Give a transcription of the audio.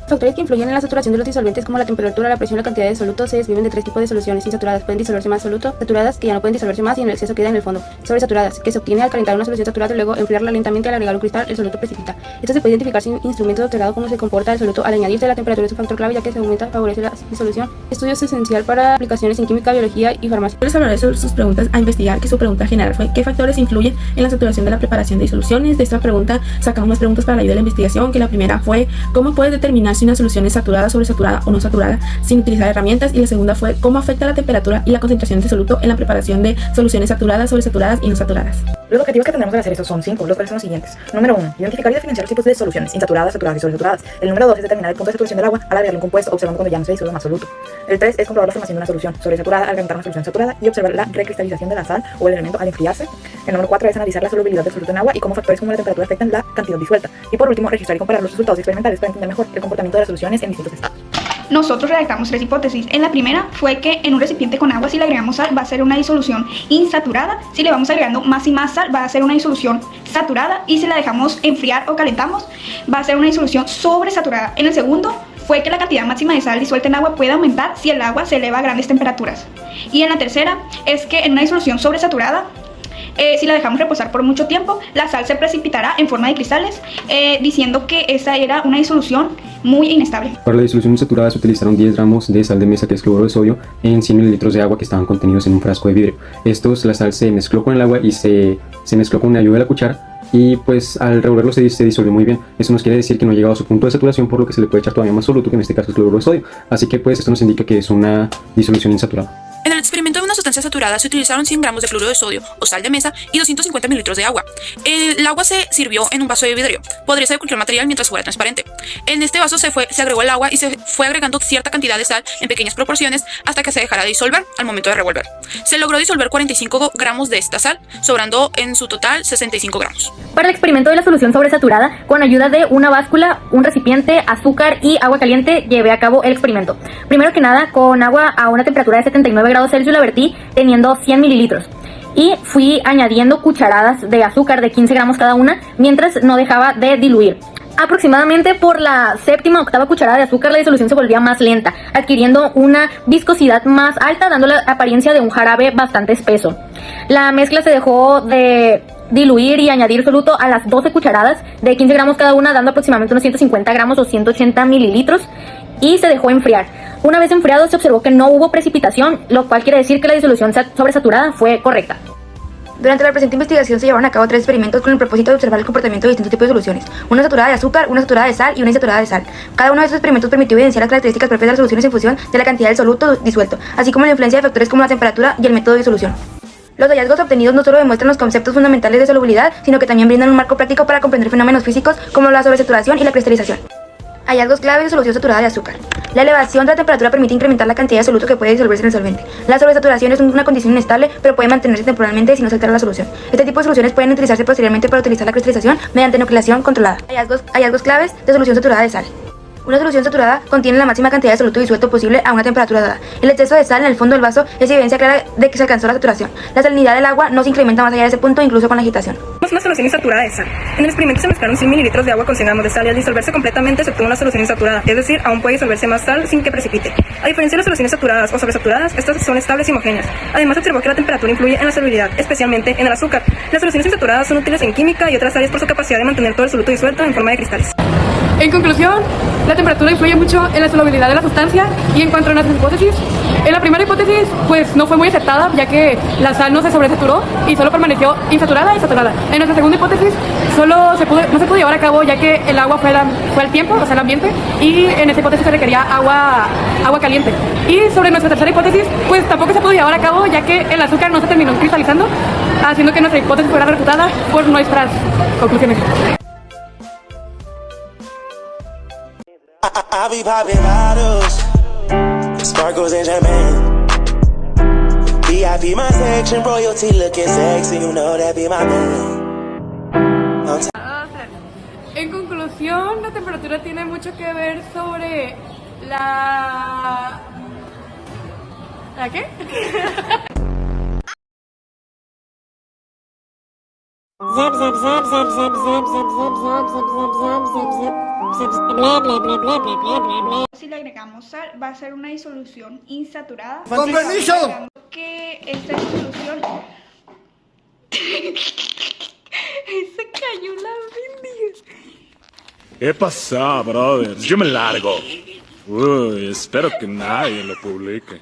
Factores que influyen en la saturación de los disolventes como la temperatura, la presión y la cantidad de soluto se describen de tres tipos de soluciones: insaturadas, pueden disolverse más soluto; saturadas, que ya no pueden disolverse más y en el exceso queda en el fondo; sobresaturadas, que se obtiene al calentar una solución saturada y luego enfriarla lentamente. Al agregar un cristal, el soluto precipita. Esto se puede identificar sin instrumentos de observado cómo se comporta el soluto al añadirse. La temperatura es un factor clave ya que se aumenta, favorece la disolución. Estudio es esencial para aplicaciones en química, biología y farmacia. Les hablaré sobre sus preguntas a investigar, que su pregunta general fue ¿qué factores influyen en la saturación de la preparación de disoluciones? De esta pregunta sacamos más preguntas para la ayuda de la investigación, que la primera fue ¿cómo puedes determinar si una solución es saturada, sobresaturada o no saturada sin utilizar herramientas? Y la segunda fue ¿cómo afecta la temperatura y la concentración de soluto en la preparación de soluciones saturadas, sobresaturadas y no saturadas? Los objetivos que tenemos al hacer eso son 5, los cuales son los siguientes. Número 1. Identificar y diferenciar los tipos de soluciones: insaturadas, saturadas y sobresaturadas. El número 2 es determinar el punto de saturación del agua al agregarle un compuesto, observando cuando ya no se disuelve más soluto. El 3 es comprobar la formación de una solución sobresaturada al calentar una solución saturada y observar la recristalización de la sal o el elemento al enfriarse. El número 4 es analizar la solubilidad del soluto en agua y cómo factores como la temperatura afectan la cantidad disuelta. Y por último, registrar y comparar los resultados experimentales para entender mejor el comportamiento de las soluciones en distintos estados. Nosotros redactamos 3 hipótesis. En la primera fue que en un recipiente con agua, si le agregamos sal, va a ser una disolución insaturada. Si le vamos agregando más y más sal, va a ser una disolución saturada. Y si la dejamos enfriar o calentamos, va a ser una disolución sobresaturada. En el segundo fue que la cantidad máxima de sal disuelta en agua puede aumentar si el agua se eleva a grandes temperaturas. Y en la tercera es que en una disolución sobresaturada, si la dejamos reposar por mucho tiempo, la sal se precipitará en forma de cristales, diciendo que esa era una disolución muy inestable. Para la disolución insaturada se utilizaron 10 gramos de sal de mesa, que es cloruro de sodio, en 100 mililitros de agua que estaban contenidos en un frasco de vidrio. La sal se mezcló con el agua y se mezcló con la ayuda de la cuchara, y pues al revolverlo se disolvió muy bien. Eso nos quiere decir que no ha llegado a su punto de saturación, por lo que se le puede echar todavía más soluto, que en este caso es cloruro de sodio. Así que pues esto nos indica que es una disolución insaturada. En el experimento de una sustancia saturada se utilizaron 100 gramos de cloruro de sodio o sal de mesa y 250 mililitros de agua. El agua se sirvió en un vaso de vidrio. Podría ser de cualquier material mientras fuera transparente. En este vaso se agregó el agua y se fue agregando cierta cantidad de sal en pequeñas proporciones hasta que se dejara de disolver al momento de revolver. Se logró disolver 45 gramos de esta sal, sobrando en su total 65 gramos. Para el experimento de la solución sobresaturada, con ayuda de una báscula, un recipiente, azúcar y agua caliente, llevé a cabo el experimento. Primero que nada, con agua a una temperatura de 79 grados Celsius la vertí teniendo 100 mililitros. Y fui añadiendo cucharadas de azúcar de 15 gramos cada una, mientras no dejaba de diluir. Aproximadamente por la séptima o octava cucharada de azúcar, la disolución se volvía más lenta, adquiriendo una viscosidad más alta, dando la apariencia de un jarabe bastante espeso. La mezcla se dejó de diluir y añadir soluto a las 12 cucharadas de 15 gramos cada una, dando aproximadamente unos 150 gramos o 180 mililitros, y se dejó enfriar. Una vez enfriado se observó que no hubo precipitación, lo cual quiere decir que la disolución sobresaturada fue correcta. Durante la presente investigación se llevaron a cabo 3 experimentos con el propósito de observar el comportamiento de distintos tipos de soluciones: una saturada de azúcar, una saturada de sal y una insaturada de sal. Cada uno de estos experimentos permitió evidenciar las características propias de las soluciones en función de la cantidad del soluto disuelto, así como la influencia de factores como la temperatura y el método de disolución. Los hallazgos obtenidos no solo demuestran los conceptos fundamentales de solubilidad, sino que también brindan un marco práctico para comprender fenómenos físicos como la sobresaturación y la cristalización. Hallazgos clave de solución saturada de azúcar. La elevación de la temperatura permite incrementar la cantidad de soluto que puede disolverse en el solvente. La sobresaturación es una condición inestable, pero puede mantenerse temporalmente si no se altera la solución. Este tipo de soluciones pueden utilizarse posteriormente para utilizar la cristalización mediante nucleación controlada. Hallazgos claves de solución saturada de sal. Una solución saturada contiene la máxima cantidad de soluto disuelto posible a una temperatura dada. El exceso de sal en el fondo del vaso es evidencia clara de que se alcanzó la saturación. La salinidad del agua no se incrementa más allá de ese punto, incluso con la agitación. Una solución insaturada de sal. En el experimento se mezclaron 100 mililitros de agua con 100 gramos de sal y al disolverse completamente se obtuvo una solución insaturada, es decir, aún puede disolverse más sal sin que precipite. A diferencia de las soluciones saturadas o sobresaturadas, estas son estables y homogéneas. Además, se observó que la temperatura influye en la solubilidad, especialmente en el azúcar. Las soluciones insaturadas son útiles en química y otras áreas por su capacidad de mantener todo el soluto disuelto en forma de cristales. En conclusión, la temperatura influye mucho en la solubilidad de la sustancia. Y en cuanto a nuestras hipótesis, en la primera hipótesis pues no fue muy aceptada, ya que la sal no se sobresaturó y solo permaneció insaturada y saturada. En nuestra segunda hipótesis no se pudo llevar a cabo, ya que el agua fue el tiempo, o sea el ambiente, y en esa hipótesis se requería agua caliente. Y sobre nuestra tercera hipótesis pues tampoco se pudo llevar a cabo, ya que el azúcar no se terminó cristalizando, haciendo que nuestra hipótesis fuera refutada por nuestras conclusiones. I be popping bottles, sparkles and champagne. VIP my section, royalty looking sexy, you know that be my name. En conclusión, la temperatura tiene mucho que ver sobre ¿La qué? Zip, zip, zip, zip, zip, zip, zip, zip, zip, zip, zip, zip, zip, zip. Si le agregamos sal, va a ser una disolución insaturada. ¡Con permiso! Que esta disolución... Se cayó la bendiga. ¿Qué pasa, brother? Yo me largo. Uy, espero que nadie lo publique.